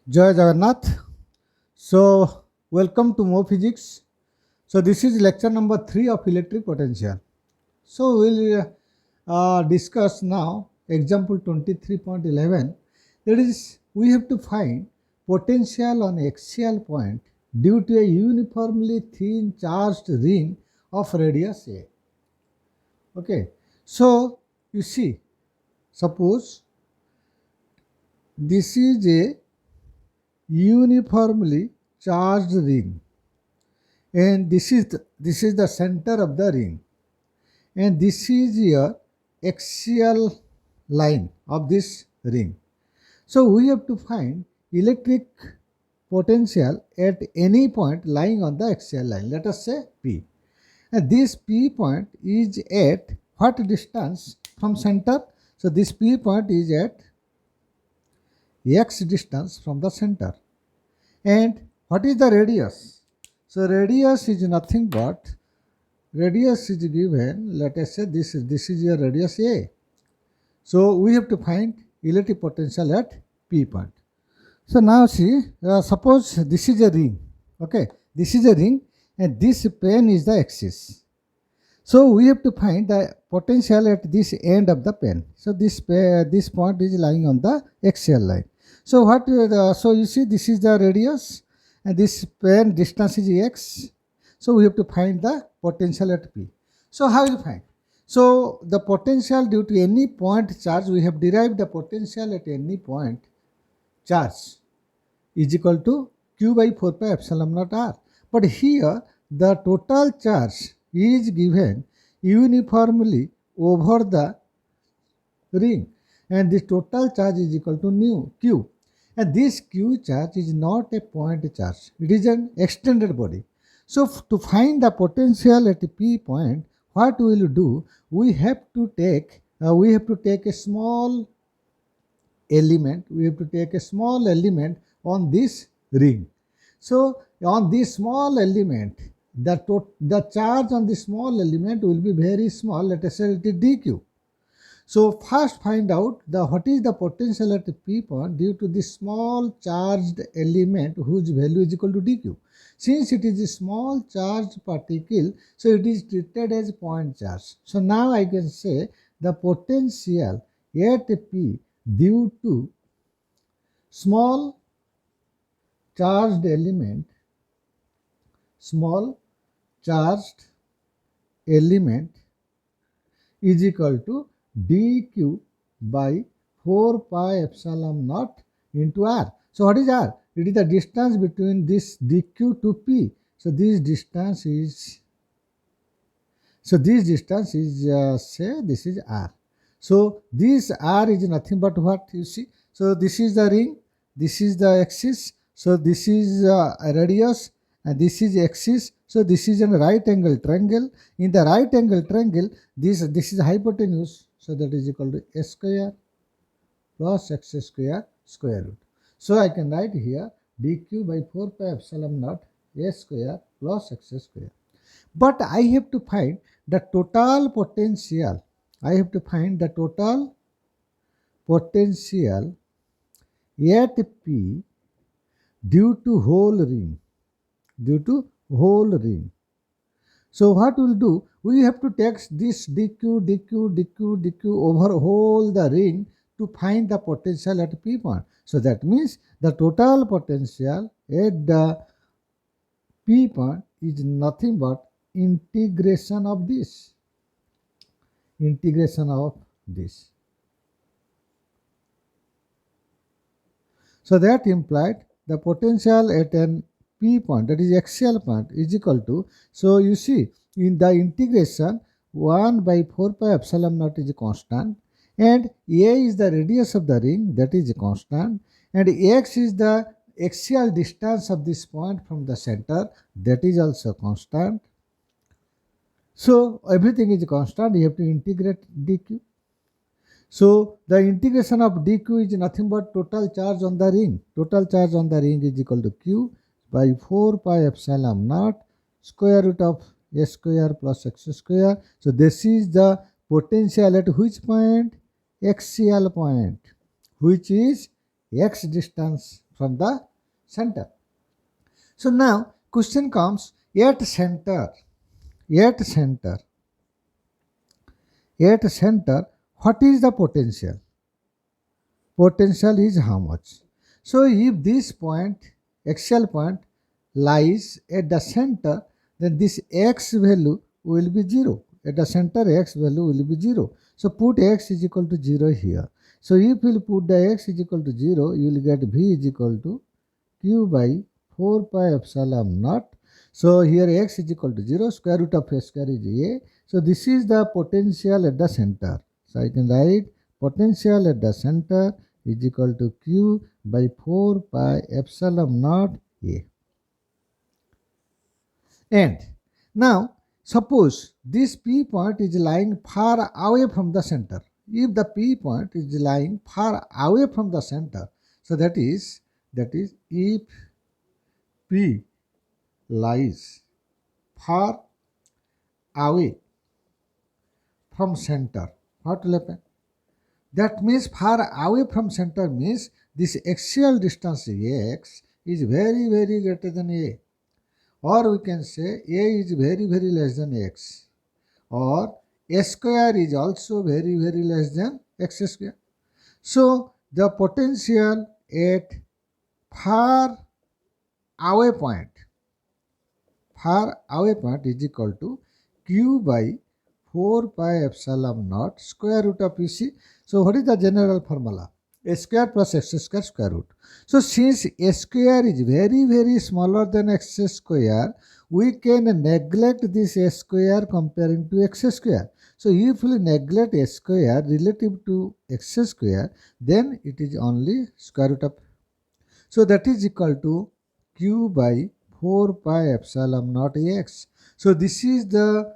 Jai Jagannath. So, welcome to More Physics. So, this is lecture number 3 of electric potential. So, we'll discuss now example 23.11. That is, we have to find potential on axial point due to a uniformly thin charged ring of radius A. Okay. So, you see, suppose this is a uniformly charged ring, and this is the center of the ring, and this is your axial line of this ring. So we have to find electric potential at any point lying on the axial line, let us say P, and this P point is at what distance from center? So this P point is at x distance from the center. And what is the radius? So radius is nothing but, radius is given, let us say this is your radius A. So we have to find electric potential at P point. So now see, suppose this is a ring, okay, this is a ring and this plane is the axis. So we have to find the potential at this end of the plane. So this point is lying on the axial line. So so you see, this is the radius and this plane distance is x. So we have to find the potential at P. So how you find? So the potential due to any point charge, we have derived the potential at any point charge is equal to q by 4 pi epsilon naught r. But here the total charge is given uniformly over the ring, and this total charge is equal to nu q, and this q charge is not a point charge, it is an extended body. So to find the potential at P point, what we will do, we have to take a small element, on this ring. So on this small element, the charge on this small element will be very small, let us say it is dq. So first find out what is the potential at P point due to this small charged element whose value is equal to dq. Since it is a small charged particle, so it is treated as point charge. So now I can say the potential at P due to small charged element is equal to dq by 4 pi epsilon naught into r. So what is r? It is the distance between this dq to P. So this distance is say this is r. So this r is nothing but what you see. So this is the ring, this is the axis. So this is a radius and this is axis. So this is a right angle triangle. In the right angle triangle, this is hypotenuse. So that is equal to a square plus x square square root. So I can write here dq by 4 pi epsilon naught a square plus x square. But I have to find the total potential. At P due to whole ring. So what we'll do, we have to take this dq over whole the ring to find the potential at P point. So that means the total potential at the P point is nothing but integration of this. So that implied the potential at an P point, that is axial point, is equal to, so you see in the integration 1 by 4 pi epsilon naught is a constant, and a is the radius of the ring, that is a constant, and x is the axial distance of this point from the center, that is also constant. So everything is constant, you have to integrate dq. So the integration of dq is nothing but total charge on the ring. Total charge on the ring is equal to q by 4 pi epsilon naught square root of a square plus x square. So this is the potential at which point? Axial point, which is x distance from the center. So now question comes, at center, what is the potential? Potential is how much? So if this point, axial point, lies at the center, then this x value will be 0. At the center, x value will be 0. So put x is equal to 0 here. So if you put the x is equal to 0, you will get v is equal to q by 4 pi epsilon naught. So here x is equal to 0, square root of a square is a. So this is the potential at the center. So I can write potential at the center is equal to q by 4 pi epsilon naught a. And now suppose this P point is lying far away from the center. If the P point is lying far away from the center, so that is if P lies far away from center, what will happen? That means far away from center means this axial distance x is very greater than a. Or we can say a is very less than x, or a square is also very less than x square. So the potential at far away point is equal to q by 4 pi epsilon naught square root of PC. So what is the general formula? A square plus x square square root. So since a square is very smaller than x square, we can neglect this a square comparing to x square. So if we neglect a square relative to x square, then it is only square root of. So that is equal to q by 4 pi epsilon naught x. So this is the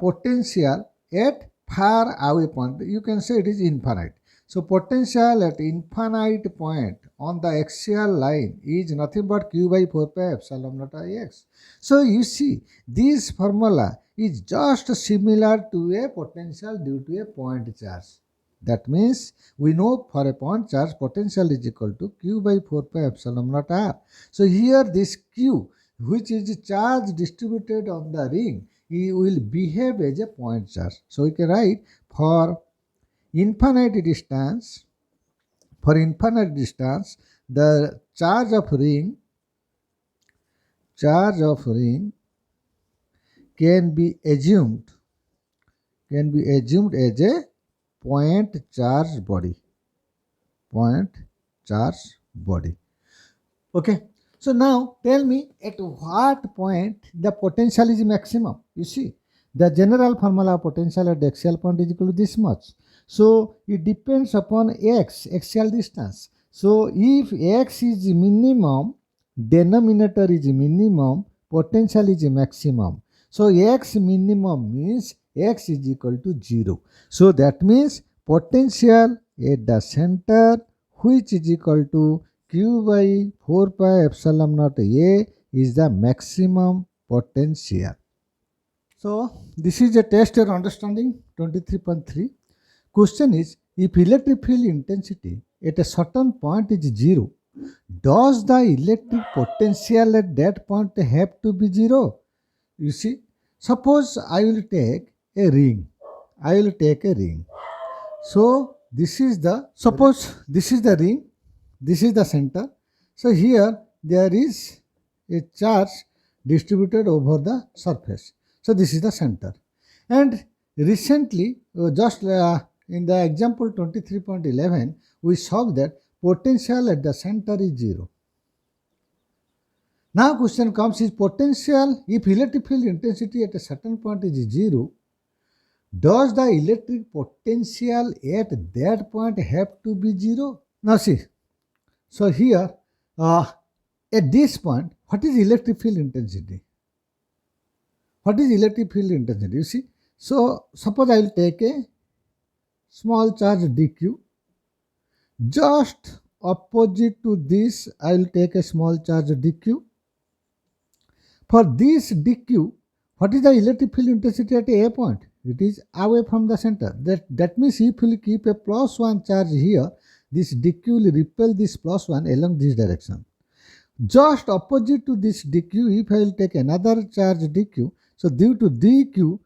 potential at far away point. You can say it is infinite. So potential at infinite point on the axial line is nothing but q by 4 pi epsilon naught x. So you see, this formula is just similar to a potential due to a point charge. That means we know for a point charge potential is equal to q by 4 pi epsilon naught r. So here this q, which is charge distributed on the ring, it will behave as a point charge. So we can write for infinite distance, the charge of ring can be assumed as a point charge body. Okay. So now tell me, at what point the potential is maximum? You see, the general formula of potential at the axial point is equal to this much. So it depends upon x, axial distance. So if x is minimum, denominator is minimum, potential is maximum. So x minimum means x is equal to 0. So that means potential at the center, which is equal to q by 4 pi epsilon naught a, is the maximum potential. So this is a test of understanding 23.3. Question is, if electric field intensity at a certain point is 0, does the electric potential at that point have to be 0? You see, suppose I will take a ring. So this is the ring, this is the center. So here there is a charge distributed over the surface. So this is the center. And recently, just in the example 23.11, we saw that potential at the center is 0. Now question comes, is potential, if electric field intensity at a certain point is 0, does the electric potential at that point have to be 0? Now see, so here at this point, what is electric field intensity? You see, so suppose I will take a small charge dq. Just opposite to this, I will take a small charge dq. For this dq, what is the electric field intensity at a point? It is away from the center. That means if we keep a plus 1 charge here, this dq will repel this plus 1 along this direction. Just opposite to this dq, if I will take another charge dq, so due to dq,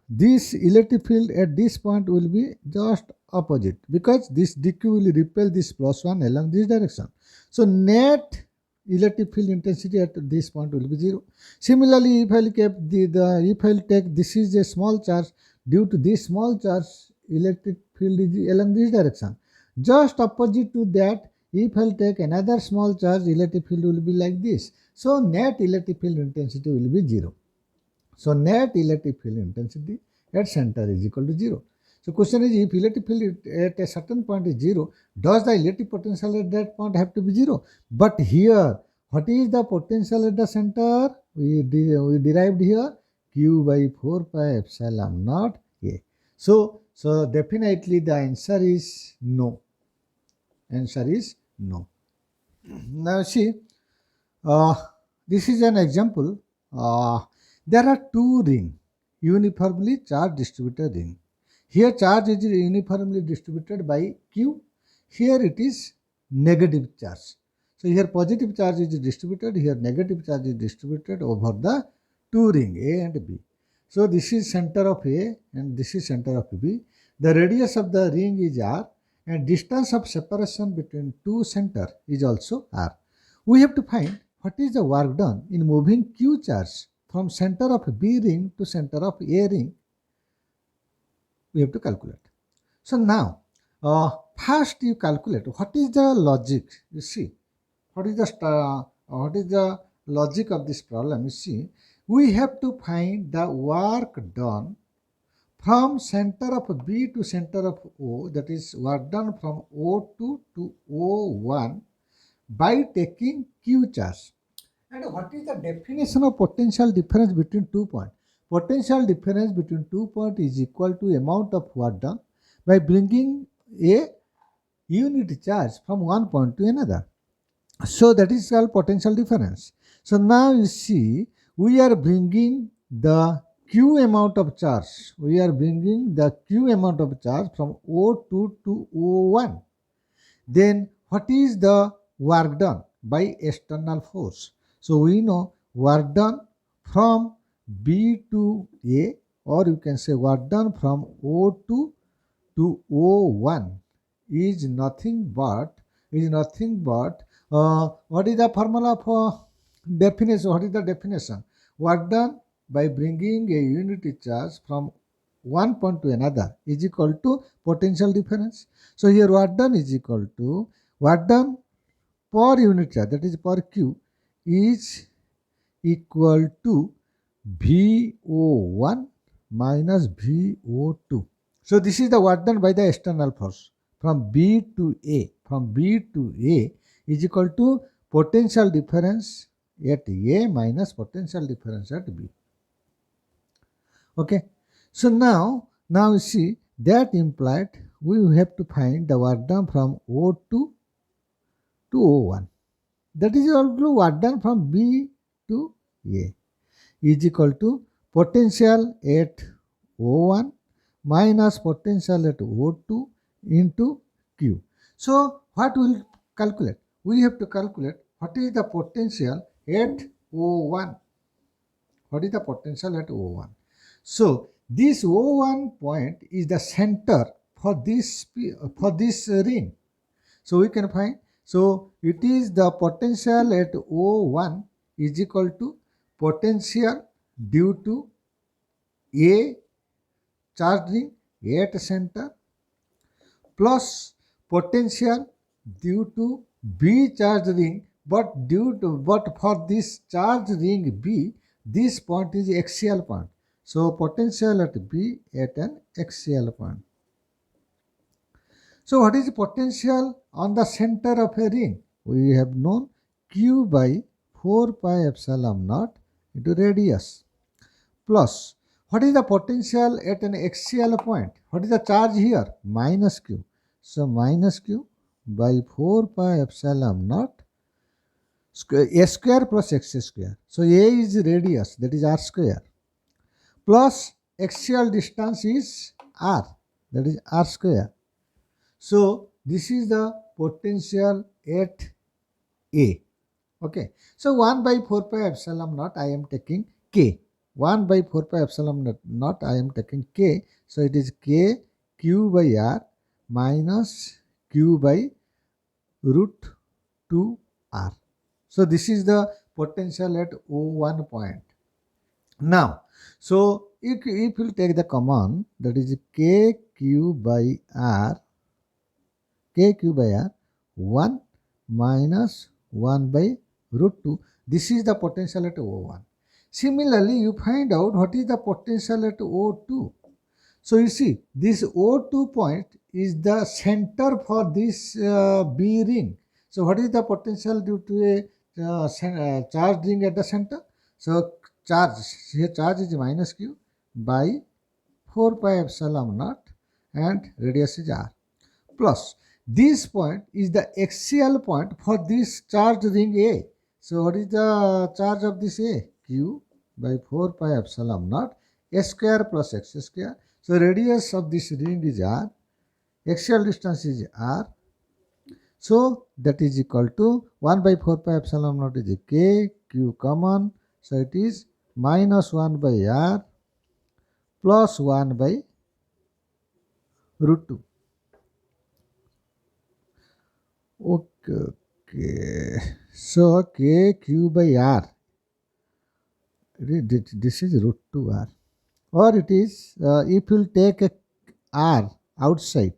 this electric field at this point will be just opposite, because this dq will repel this plus 1 along this direction. So net electric field intensity at this point will be 0. Similarly, if I will keep if I will take, this is a small charge, due to this small charge electric field is along this direction. Just opposite to that, if I will take another small charge, electric field will be like this. So net electric field intensity will be 0. So net electric field intensity at center is equal to 0. So question is, if electric field at a certain point is 0, does the electric potential at that point have to be 0? But here, what is the potential at the center? We derived here Q by 4 pi epsilon naught A. So definitely the answer is no. Answer is no. Now see, this is an example. There are two rings, uniformly charged distributed ring. Here charge is uniformly distributed by Q. Here it is negative charge. So here positive charge is distributed, here negative charge is distributed over the two rings A and B. So this is center of A and this is center of B. The radius of the ring is R and distance of separation between two center is also R. We have to find what is the work done in moving Q charge from center of B ring to center of A ring. We have to calculate. So now, first you calculate what is the logic. You see, what is the logic of this problem? You see, we have to find the work done from center of B to center of O, that is work done from O2 to O1 by taking Q charge. And what is the definition of potential difference between 2 points? Potential difference between 2 points is equal to amount of work done by bringing a unit charge from one point to another. So that is called potential difference. So now you see, we are bringing the Q amount of charge. We are bringing the Q amount of charge from O2 to O1. Then what is the work done? By external force. So we know work done from B to A, or you can say work done from O2 to O1 is nothing but what is the formula for definition? What is the definition? Work done by bringing a unit charge from one point to another is equal to potential difference. So here work done is equal to work done per unit charge, that is per Q, is equal to VO1 minus VO2. So this is the work done by the external force from B to A. From B to A is equal to potential difference at A minus potential difference at B. Okay. So now you see, that implied we have to find the work done from O2 to O1. That is also work done from B to A is equal to potential at O1 minus potential at O2 into Q. So what will calculate? We have to calculate what is the potential at O1. What is the potential at O1? So this O1 point is the center for this ring. So we can find, so it is the potential at O1 is equal to potential due to A charge ring at center plus potential due to B charge ring, but for this charge ring B, this point is axial point. So potential at B at an axial point. So what is the potential on the center of a ring? We have known Q by 4 pi epsilon naught into radius plus what is the potential at an axial point? What is the charge here? Minus Q. So minus Q by 4 pi epsilon naught A square plus x square. So A is radius, that is R square, plus axial distance is r, that is r square. So this is the potential at A. Okay. So 1 by 4 pi epsilon naught I am taking K. 1 by 4 pi epsilon naught I am taking K. So it is K Q by R minus Q by root 2R. So this is the potential at O1 point. Now, so if you take the common, that is KQ by R, KQ by R 1 minus 1 by root 2. This is the potential at O1. Similarly, you find out what is the potential at O2. So you see, this O2 point is the center for this B ring. So what is the potential due to a charge ring at the center? So charge, here charge is minus Q by 4 pi epsilon naught and radius is R. Plus this point is the axial point for this charge ring A. So what is the charge of this A? Q by 4 pi epsilon naught A square plus x square. So radius of this ring is R, axial distance is R. So that is equal to 1 by 4 pi epsilon naught is K, Q common. So it is minus 1 by R plus 1 by root 2. Okay. So K Q by R. This is root 2R. Or it is, if you take a R outside.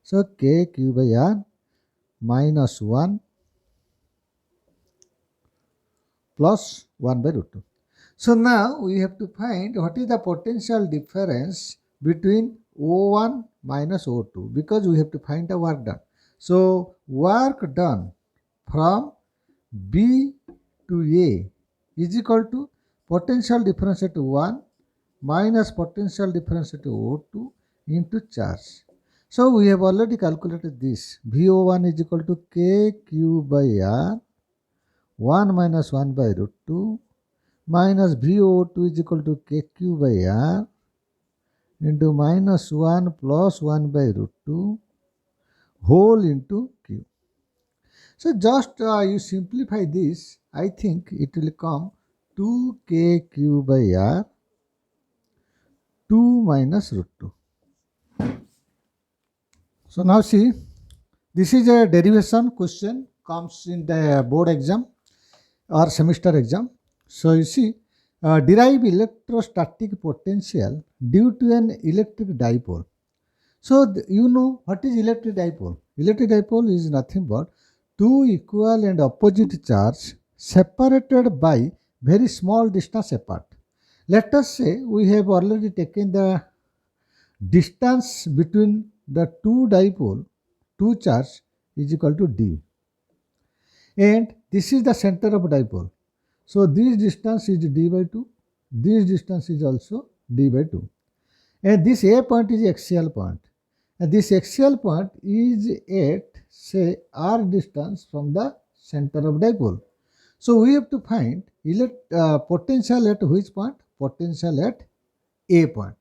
So K Q by R minus 1 plus 1 by root 2. So now we have to find what is the potential difference between O1 minus O2, because we have to find the work done. So work done from B to A is equal to potential difference at 1 minus potential difference at O2 into charge. So we have already calculated this. VO1 is equal to KQ by R 1 minus 1 by root 2 minus VO2 is equal to KQ by R into minus 1 plus 1 by root 2 whole into Q. So just you simplify this, I think it will come 2KQ by R 2 minus root 2. So now see, this is a derivation question, comes in the board exam or semester exam. So you see, derive electrostatic potential due to an electric dipole. So you know what is electric dipole? Electric dipole is nothing but two equal and opposite charges separated by very small distance apart. Let us say we have already taken the distance between the two dipole, two charge is equal to d. And this is the center of dipole. So this distance is d by 2. This distance is also d by 2. And this A point is axial point. And this axial point is at, say, r distance from the center of dipole. So we have to find potential at which point? Potential at A point.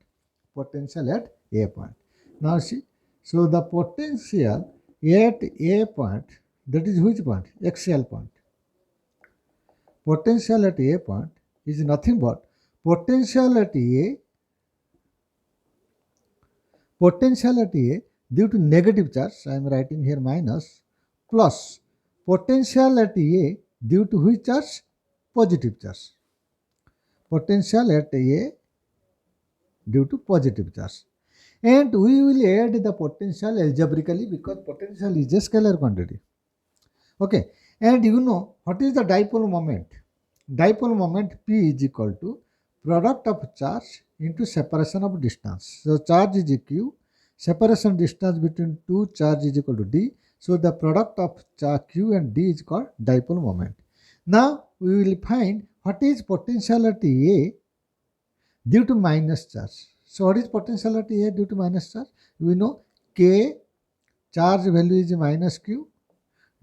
Potential at A point. Now see, so the potential at A point, that is which point? Axial point. Potential at A point is nothing but potential at A due to negative charge, I am writing here minus, plus potential at A due to which charge? Positive charge. Potential at A due to positive charge. And we will add the potential algebraically because potential is a scalar quantity. Okay. And you know what is the dipole moment? Dipole moment P is equal to product of charge into separation of distance. So charge is Q, separation distance between two charge is equal to D. So the product of Q and D is called dipole moment. Now we will find what is potential at A due to minus charge. So what is potential at A due to minus charge? We know K charge value is minus Q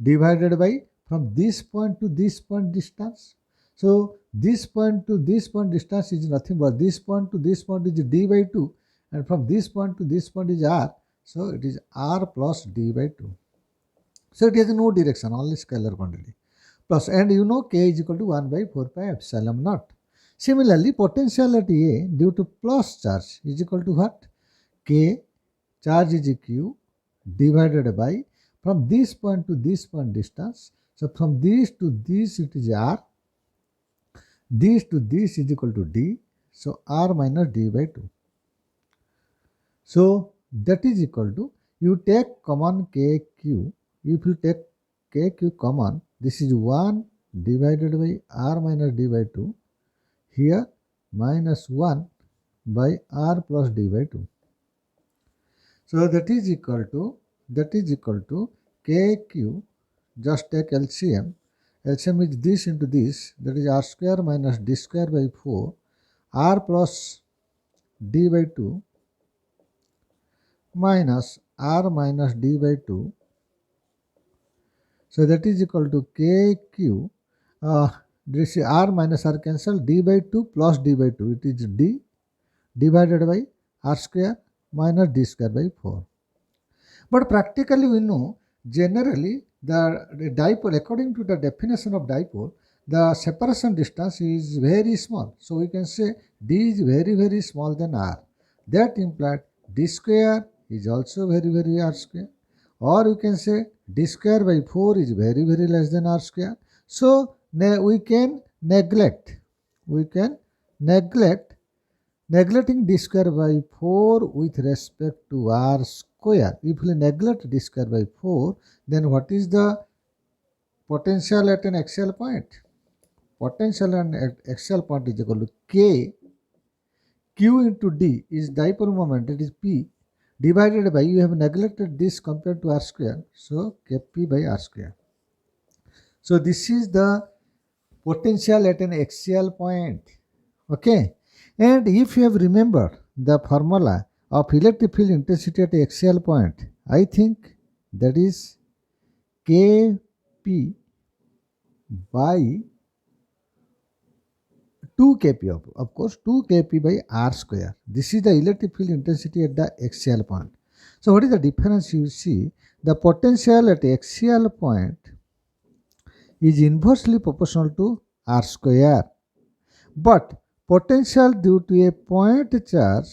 divided by from this point to this point distance. So this point to this point distance is nothing but this point to this point is d by 2, and from this point to this point is r. So it is r plus d by 2. So it has no direction, only scalar quantity. Plus, and you know k is equal to 1 by 4 pi epsilon naught. Similarly, potential at A due to plus charge is equal to what? K, charge is q, divided by, from this point to this point distance. So from this to this it is r, this to this is equal to d. So r minus d by 2. So that is equal to, you take common kq. If you take kq common, this is 1 divided by r minus d by 2. Here minus 1 by r plus d by 2. So that is equal to kq. Just take LCM. LCM is this into this, that is r square minus d square by 4, r plus d by 2 minus r minus d by 2. So that is equal to kq. This is r minus r cancel, d by 2 plus d by 2. It is d divided by r square minus d square by 4. But practically we know, generally the dipole, according to the definition of dipole, the separation distance is very small. So we can say d is very, very small than r. That implies d square is also very, very r square. Or you can say d square by 4 is very, very less than r square. So we can neglect neglecting d square by 4 with respect to r square. If we neglect d square by 4, then what is the potential at an axial point? Potential at axial point is equal to k. Q into d is dipole moment, it is p, divided by, you have neglected this compared to r square, so kp by r square. So this is the potential at an axial point. Okay. And if you have remembered the formula of electric field intensity at axial point, I think that is Kp by 2 Kp, of course 2 Kp by r square. This is the electric field intensity at the axial point. So what is the difference? You see, the potential at axial point is inversely proportional to r square, but potential due to a point charge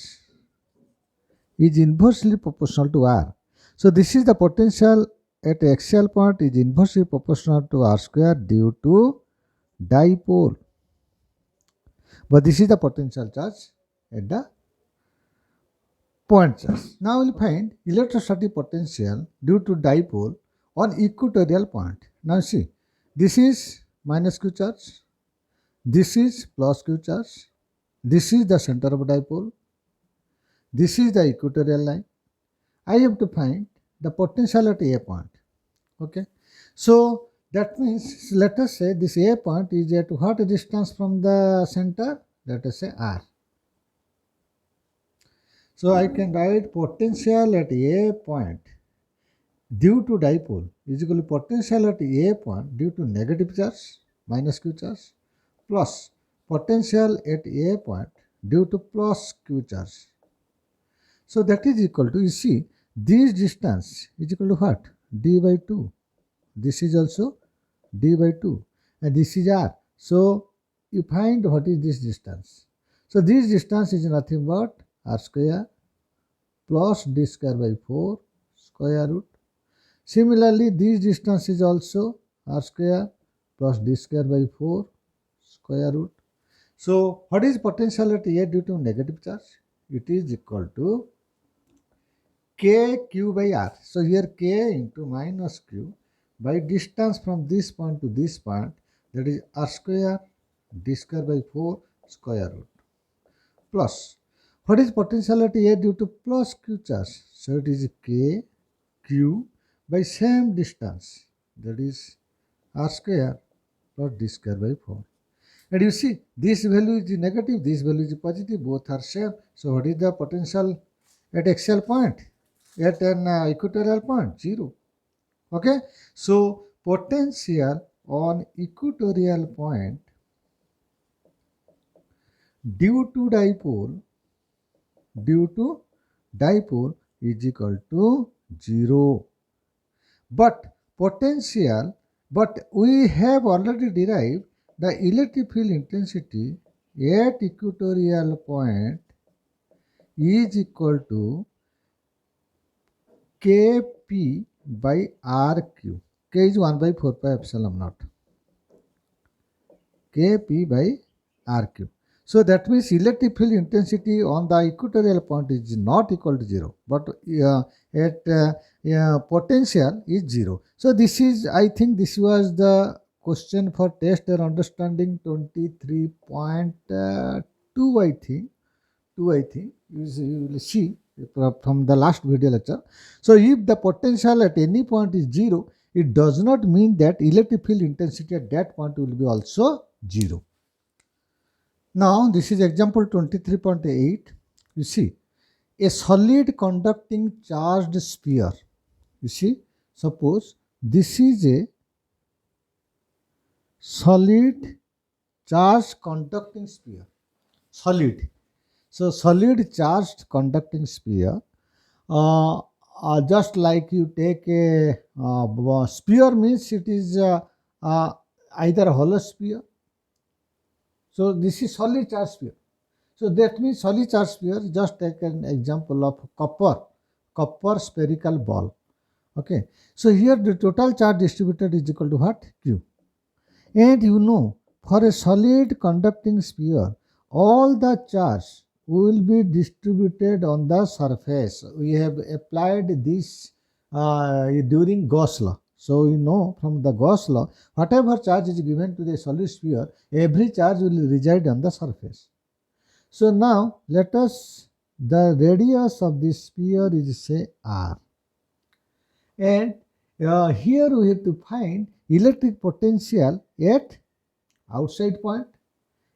is inversely proportional to r. So this is the potential at axial point is inversely proportional to r square due to dipole. But this is the potential charge at the point charge. Now we will find electrostatic potential due to dipole on equatorial point. Now see, this is minus q charge, this is plus q charge, this is the center of dipole, this is the equatorial line. I have to find the potential at A point. Okay. So that means, let us say this A point is at what distance from the center? Let us say r. So I can write potential at A point due to dipole is equal to potential at A point due to negative charge minus q charge plus potential at A point due to plus q charge. So that is equal to, you see, this distance is equal to what? D by 2. This is also d by 2 and this is r. So you find what is this distance. So this distance is nothing but r square plus d square by 4 square root. Similarly, this distance is also r square plus d square by 4 square root. So what is potential at A due to negative charge? It is equal to kq by r. So here k into minus q by distance from this point to this point, that is r square d square by 4 square root plus, what is potential at A due to plus q charge? So it is k q by same distance, that is r square plus d square by 4. And you see, this value is negative, this value is positive, both are same. So what is the potential at axial point? At an equatorial point? 0. Okay. So potential on equatorial point due to dipole is equal to 0. But potential, but we have already derived the electric field intensity at equatorial point is equal to Kp by Rq. K is 1 by 4 pi epsilon naught. Kp by Rq. So that means electric field intensity on the equatorial point is not equal to 0, but at potential is 0. So this is, I think this was the question for test or understanding 23.2, I think. You will see from the last video lecture. So if the potential at any point is 0, it does not mean that electric field intensity at that point will be also 0. Now this is example 23.8. You see, a solid conducting charged sphere. You see, suppose this is a solid charged conducting sphere. Solid. So solid charged conducting sphere. Just like you take a sphere, means it is either hollow sphere. So this is solid charge sphere. So that means solid charge sphere, just take an example of copper spherical ball. Okay. So here the total charge distributed is equal to what? Q. And you know, for a solid conducting sphere, all the charge will be distributed on the surface. We have applied this during Gauss law. So you know from the Gauss law, whatever charge is given to the solid sphere, every charge will reside on the surface. So now let us, the radius of this sphere is say R. And here we have to find electric potential at outside point,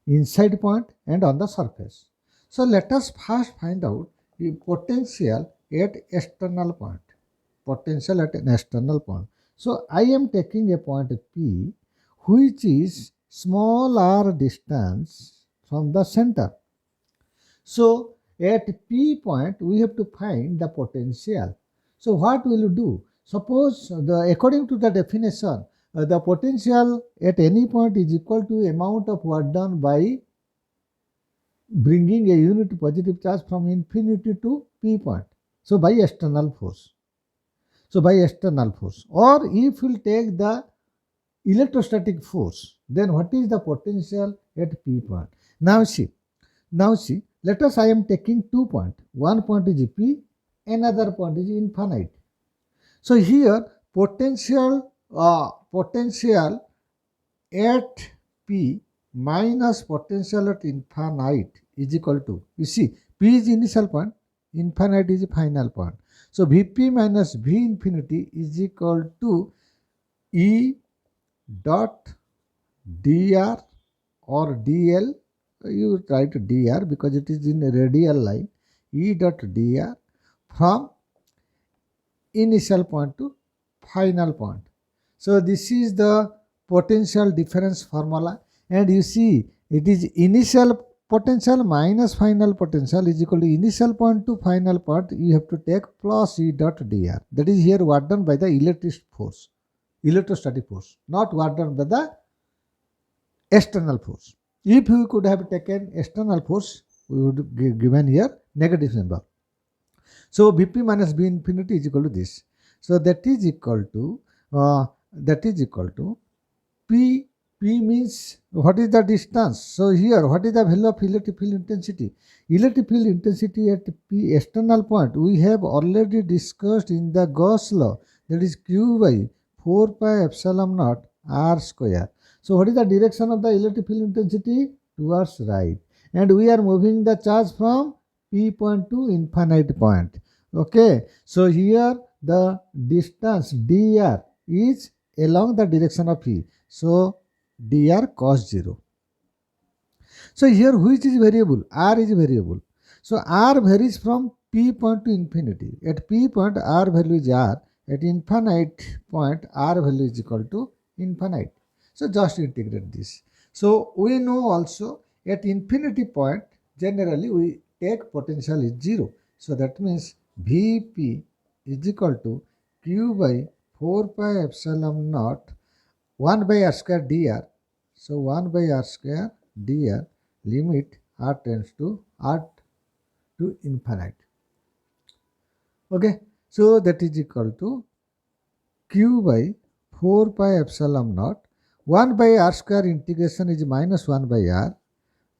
inside point and on the surface. So let us first find out the potential at external point. Potential at an external point. So I am taking a point P which is small r distance from the center. So at P point we have to find the potential. So what will you do? Suppose according to the definition, the potential at any point is equal to amount of work done by bringing a unit positive charge from infinity to P point. So by external force. So by external force. Or if you take the electrostatic force, then what is the potential at P point? Now see, let us I am taking 2 points. One point is P, another point is infinite. So here potential at P minus potential at infinite is equal to, you see, P is initial point, infinite is final point. So Vp minus V infinity is equal to E dot dr or dl. You write dr because it is in a radial line. E dot dr from initial point to final point. So this is the potential difference formula, and you see it is initial potential minus final potential is equal to initial point to final point. You have to take plus E dot dr. That is here work done by the electrostatic force, not work done by the external force. If we could have taken external force, we would given here negative number. So Vp minus V infinity is equal to this. So that is equal to P. P means what is the distance? So here what is the value of electric field intensity? Electric field intensity at P external point we have already discussed in the Gauss law, that is Q by 4 pi epsilon naught R square. So what is the direction of the electric field intensity? Towards right. And we are moving the charge from P point to infinite point. Okay. So here the distance dr is along the direction of P. So dr cos 0. So here which is variable? R is variable. So R varies from P point to infinity. At P point R value is R. At infinite point R value is equal to infinite. So just integrate this. So we know also At infinity point, generally we take potential is 0. So that means Vp is equal to Q by 4 pi epsilon naught 1 by r square dr. So 1 by r square dr, limit r tends to r to infinite. Okay, so that is equal to Q by 4 pi epsilon naught 1 by r square integration is minus 1 by r,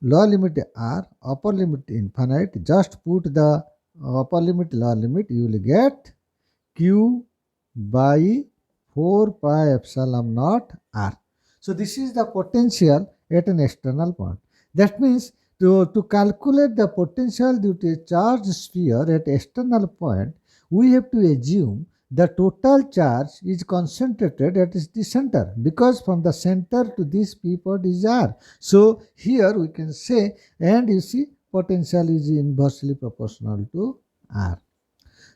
lower limit r, upper limit infinite. Just put the upper limit, lower limit, you will get Q by 4 pi epsilon naught r. So this is the potential at an external point. That means to calculate the potential due to a charged sphere at external point, we have to assume the total charge is concentrated at the center, because from the center to this P point is R. So here we can say, and you see potential is inversely proportional to R.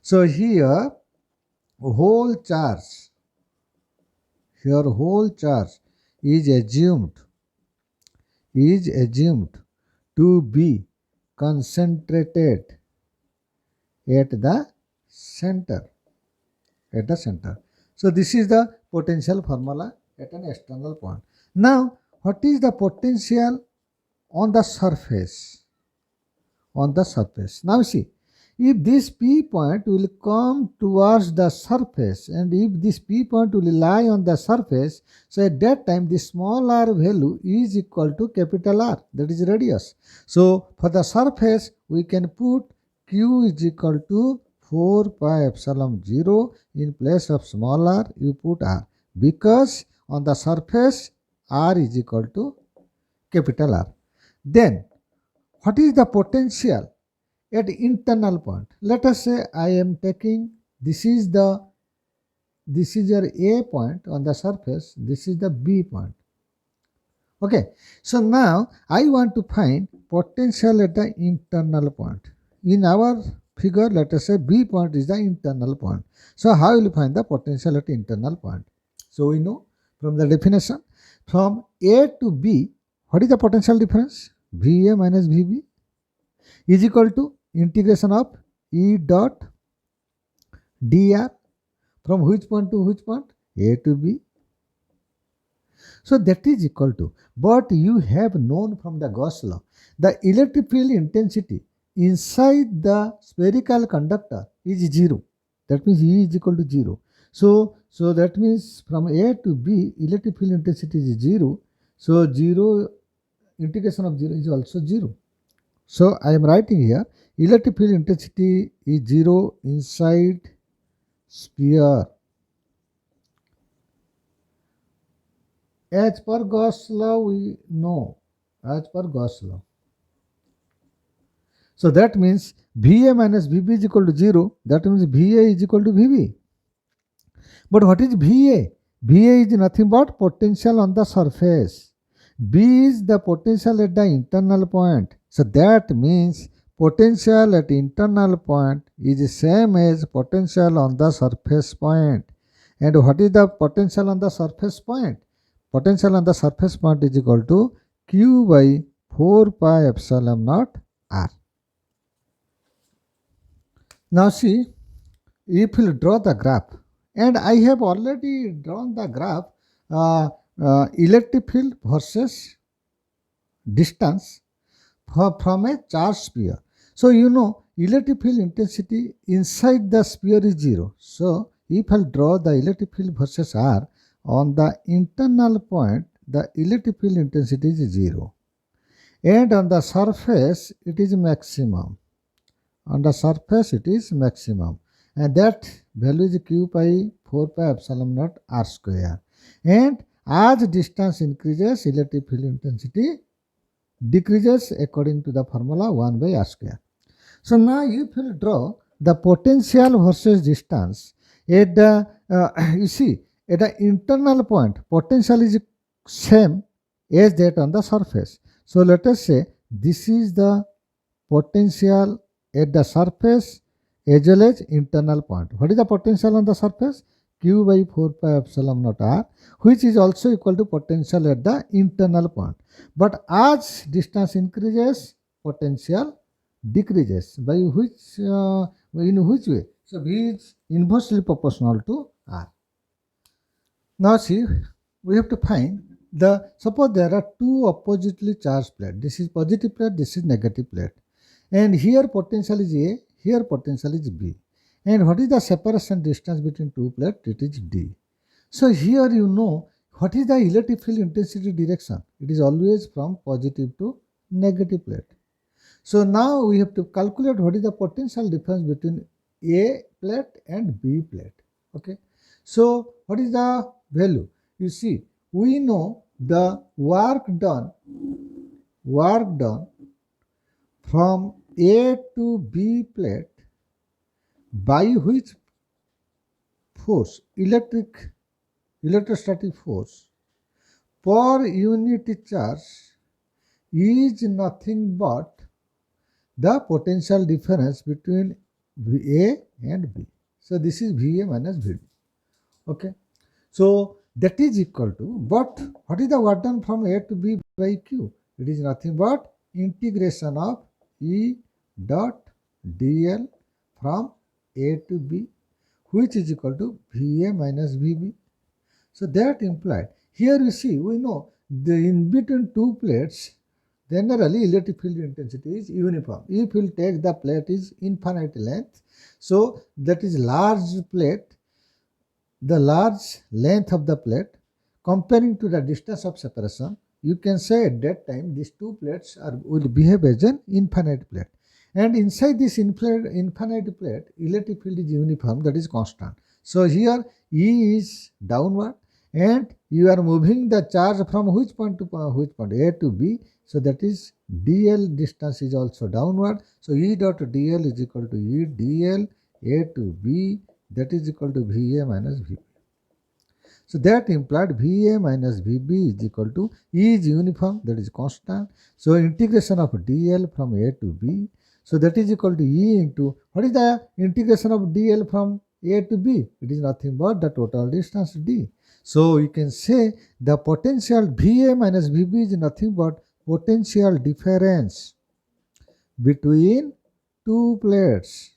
So here whole charge is assumed to be concentrated at the center. So this is the potential formula at an external point. Now, what is the potential on the surface? Now see, if this P point will come towards the surface, and if this P point will lie on the surface, so at that time the small r value is equal to capital R, that is radius. So for the surface we can put Q is equal to 4 pi epsilon 0, in place of small r you put R, because on the surface R is equal to capital R. Then what is the potential at internal point? Let us say I am taking, this is your A point on the surface, this is the B point. Okay, so now I want to find potential at the internal point. In our figure, let us say B point is the internal point. So how will you find the potential at internal point? So we know from the definition, from A to B, what is the potential difference? VA minus VB is equal to integration of E dot dr from which point to which point? A to B. So that is equal to, but you have known from the Gauss law, the electric field intensity inside the spherical conductor is 0. That means E is equal to 0. So that means from A to B, electric field intensity is 0. So 0, integration of 0 is also 0. So I am writing here, electric field intensity is 0 inside sphere. As per Gauss law, we know, as per Gauss law. So that means VA minus VB is equal to 0. That means VA is equal to VB. But what is VA? VA is nothing but potential on the surface. B is the potential at the internal point. So that means potential at internal point is the same as potential on the surface point. And what is the potential on the surface point? Potential on the surface point is equal to Q by 4 pi epsilon naught R. Now see, if you draw the graph, and I have already drawn the graph, electric field versus distance from a charged sphere. So you know electric field intensity inside the sphere is 0. So if I draw the electric field versus R, on the internal point the electric field intensity is 0, and on the surface it is maximum. On the surface it is maximum, and that value is Q pi 4 pi epsilon naught R square. And as distance increases, electric field intensity decreases according to the formula 1 by R square. So now if you draw the potential versus distance at the, you see, at the internal point, potential is same as that on the surface. So let us say this is the potential at the surface as well as internal point. What is the potential on the surface? q by 4 pi epsilon naught r, which is also equal to potential at the internal point. But as distance increases, potential decreases. By which in which way? So V is inversely proportional to R. Now see, we have to find suppose there are two oppositely charged plates. This is positive plate, this is negative plate. And here potential is A, here potential is B. And what is the separation distance between two plates? It is D. So here you know what is the electric field intensity direction. It is always from positive to negative plate. So now we have to calculate what is the potential difference between A plate and B plate. Okay. So what is the value? You see, we know the work done from A to B plate by which force, electrostatic force per unit charge is nothing but the potential difference between A and B. So this is VA minus VB. Okay. So that is equal to, but what is the work done from A to B by Q? It is nothing but integration of E dot dl from A to B, which is equal to VA minus VB. So that implied, here you see, we know the in between two plates, generally electric field intensity is uniform. If you take the plate is infinite length, so that is large plate, the large length of the plate comparing to the distance of separation, you can say at that time these two plates will behave as an infinite plate. And inside this infinite plate, electric field is uniform, that is constant. So here E is downward and you are moving the charge from which point to which point? A to B. So that is dl distance is also downward. So E dot dl is equal to E dl A to B, that is equal to VA minus VB. So that implied VA minus VB is equal to E is uniform, that is constant. So integration of dl from A to B. So that is equal to E into, what is the integration of dl from A to B? It is nothing but the total distance D. So you can say the potential VA minus VB is nothing but potential difference between two plates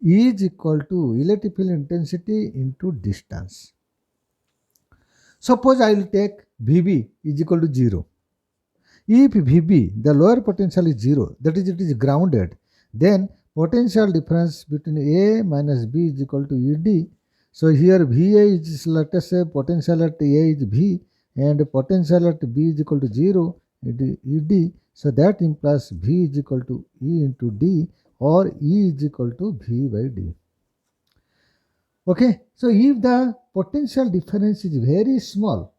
is equal to electric field intensity into distance. Suppose I will take VB is equal to 0. If VB, the lower potential is 0, that is it is grounded, then potential difference between A minus B is equal to ED. So here VA is, let us say, potential at A is V and potential at B is equal to 0, ED. So that implies V is equal to E into D, or E is equal to V by D. Okay, so if the potential difference is very small,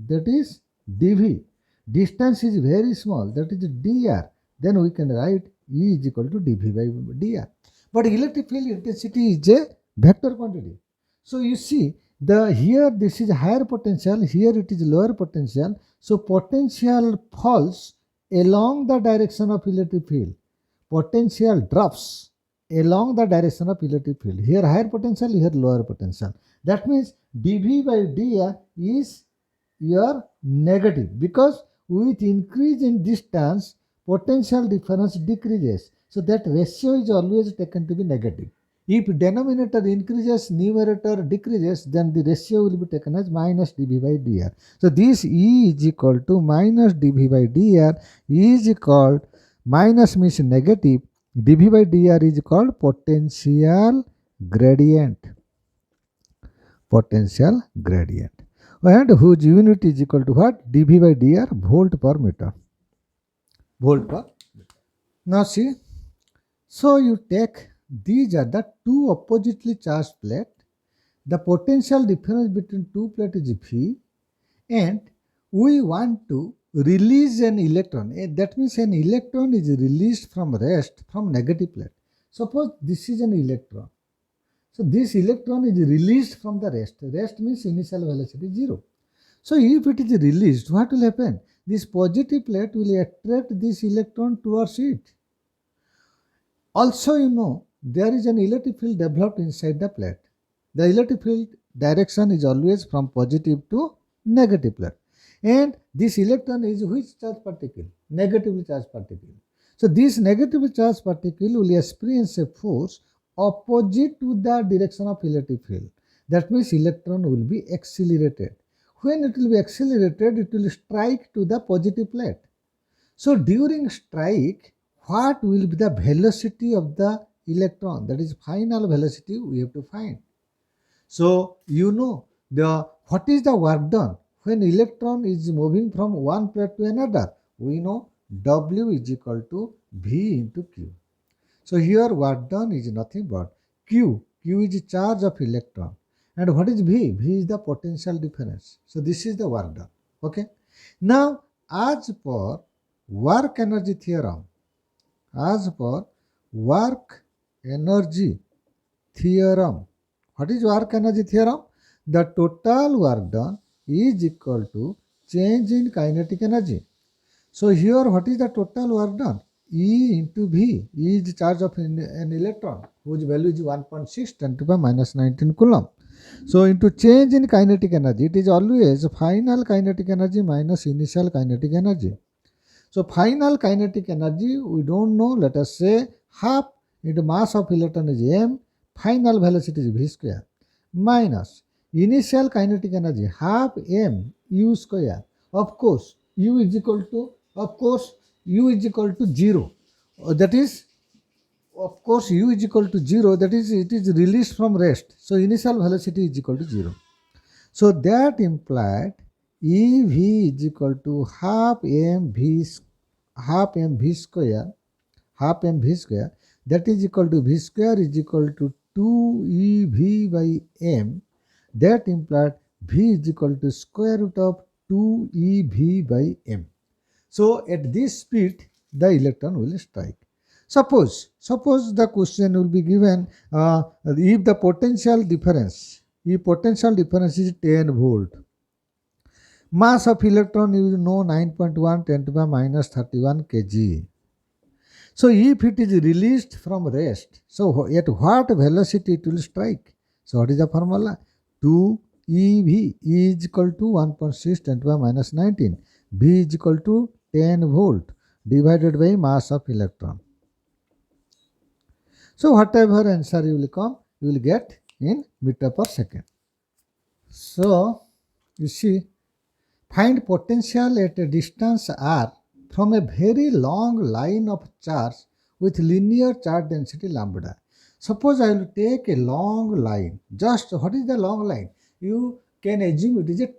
that is dV, distance is very small, that is dr, then we can write E is equal to dV by dr. But electric field intensity is a vector quantity. So you see, here this is higher potential, here it is lower potential. So potential falls along the direction of electric field. Potential drops along the direction of electric field. Here higher potential, here lower potential. That means dV by dr is your negative, because with increase in distance, potential difference decreases. So that ratio is always taken to be negative. If denominator increases, numerator decreases, then the ratio will be taken as minus dV by dr. So this E is equal to minus dV by dr is called, minus means negative, dV by dr is called potential gradient. Potential gradient. And whose unit is equal to what? dV by dr, volt per meter. Volt per meter. Now see, so you take, these are the two oppositely charged plates. The potential difference between two plates is V, and we want to release an electron. That means an electron is released from rest from negative plate. Suppose this is an electron. So this electron is released from the rest. Rest means initial velocity 0. So if it is released, what will happen? This positive plate will attract this electron towards it. Also, you know, there is an electric field developed inside the plate. The electric field direction is always from positive to negative plate. And this electron is which charge particle? Negatively charged particle. So this negatively charged particle will experience a force opposite to the direction of electric field. That means electron will be accelerated. When it will be accelerated, it will strike to the positive plate. So during strike, what will be the velocity of the electron? That is final velocity we have to find. So you know what is the work done when electron is moving from one plate to another? We know W is equal to V into Q. So here work done is nothing but Q. Q is charge of electron. And what is V? V is the potential difference. So this is the work done. Okay. Now as per work energy theorem, what is work energy theorem? The total work done is equal to change in kinetic energy. So here what is the total work done? E into V. E is the charge of an electron whose value is 1.6 10 to the minus 19 coulomb. So into change in kinetic energy, it is always final kinetic energy minus initial kinetic energy. So final kinetic energy we don't know, let us say half into mass of electron is m, final velocity is v square, minus initial kinetic energy half m u square. Of course u is equal to 0. That is, of course u is equal to 0, that is it is released from rest. So initial velocity is equal to 0. So that implied EV is equal to half mv square, that is equal to v square is equal to 2EV by m. That implied v is equal to square root of 2EV by m. So at this speed the electron will strike. Suppose the question will be given if the potential difference is 10 volt. Mass of electron you know 9.1 10 to the minus 31 kg. So if it is released from rest, so at what velocity it will strike? So what is the formula? 2EV is equal to 1.6 10 to the minus 19. V is equal to 10 volt divided by mass of electron. So whatever answer you will come, you will get in meter per second. So you see, find potential at a distance r from a very long line of charge with linear charge density lambda. Suppose I will take a long line. Just what is the long line? You can assume it is a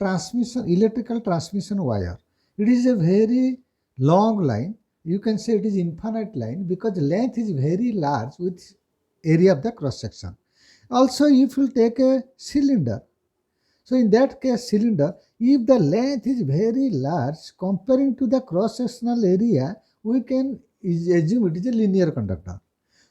electrical transmission wire. It is a very long line. You can say it is infinite line because length is very large with area of the cross section. Also, if you take a cylinder, so in that case cylinder, if the length is very large comparing to the cross sectional area, we can assume it is a linear conductor.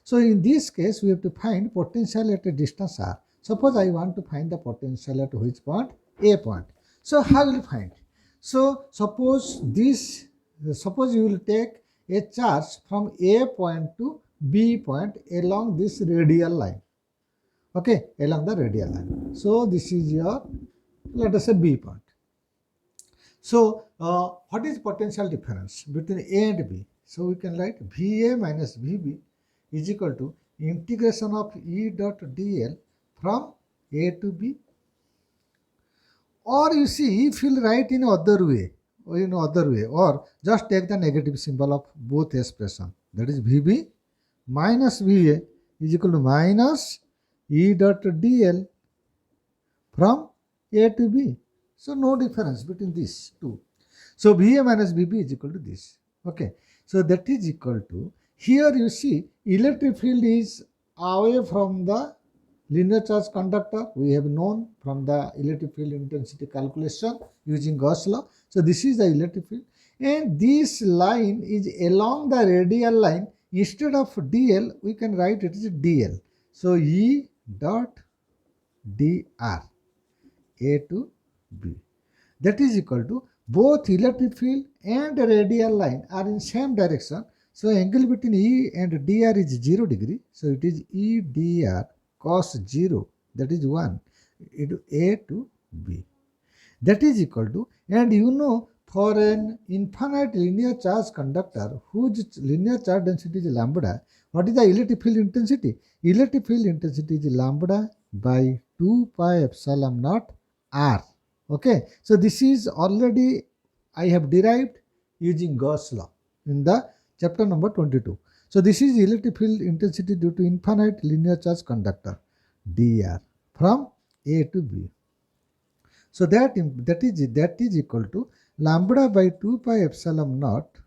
So in this case we have to find potential at a distance r. Suppose I want to find the potential at which point? A point. So how will you find? So suppose you will take a charge from A point to B point along this radial line. Okay, along the radial line. So this is your, let us say, B point. So what is potential difference between A and B? So we can write VA minus VB is equal to integration of E dot dl from A to B. Or you see, if you write in other way, or just take the negative symbol of both expression, that is VB minus VA is equal to minus E dot dl from A to B. So no difference between these two. So VA minus VB is equal to this. Okay. So that is equal to, here you see electric field is away from the linear charge conductor. We have known from the electric field intensity calculation using Gauss law. So this is the electric field. And this line is along the radial line. Instead of dl, we can write it as dl. So E dot dr, A to B. That is equal to, both electric field and radial line are in same direction. So angle between E and dr is 0 degree. So it is E dr cos 0 that is 1 into A to B. That is equal to, and you know, for an infinite linear charge conductor whose linear charge density is lambda, what is the electric field intensity? Electric field intensity is lambda by 2 pi epsilon naught R. Okay, so this is already I have derived using Gauss law in the chapter number 22. So this is electric field intensity due to infinite linear charge conductor dr from A to B. So that is equal to lambda by 2 pi epsilon naught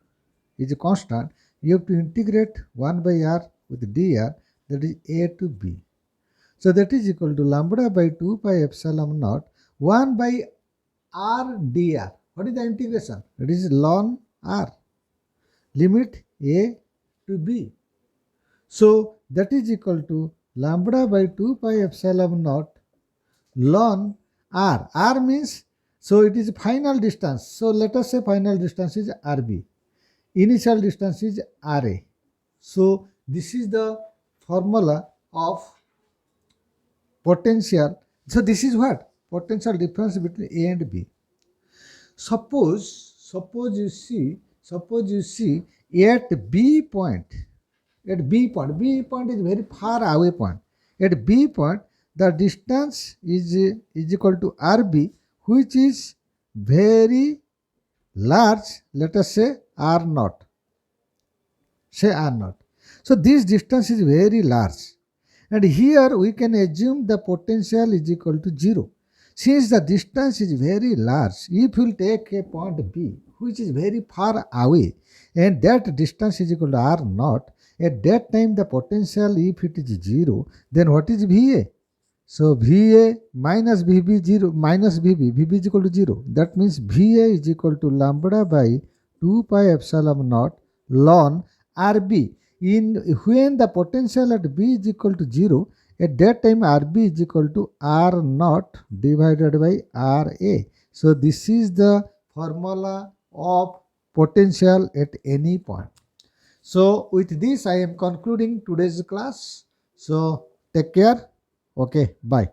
is a constant. You have to integrate 1 by r with dr, that is A to B. So that is equal to lambda by 2 pi epsilon naught 1 by r dr. What is the integration? It is ln r, limit A to B. So that is equal to lambda by 2 pi epsilon naught ln r. R means, so it is final distance. So let us say final distance is RB. Initial distance is RA. So this is the formula of potential. So this is what? Potential difference between A and B. Suppose you see at B point, B point is very far away point. At B point, the distance is equal to RB, which is very large. Let us say R naught. Say R naught. So this distance is very large. And here we can assume the potential is equal to 0. Since the distance is very large, if you take a point B, which is very far away, and that distance is equal to R naught, at that time the potential, if it is 0, then what is VA? So VA minus VB 0 minus VB is equal to 0. That means VA is equal to lambda by 2 pi epsilon naught ln RB. When the potential at B is equal to 0, at that time RB is equal to R naught divided by RA. So this is the formula of potential at any point. So with this I am concluding today's class. So take care. Okay, bye.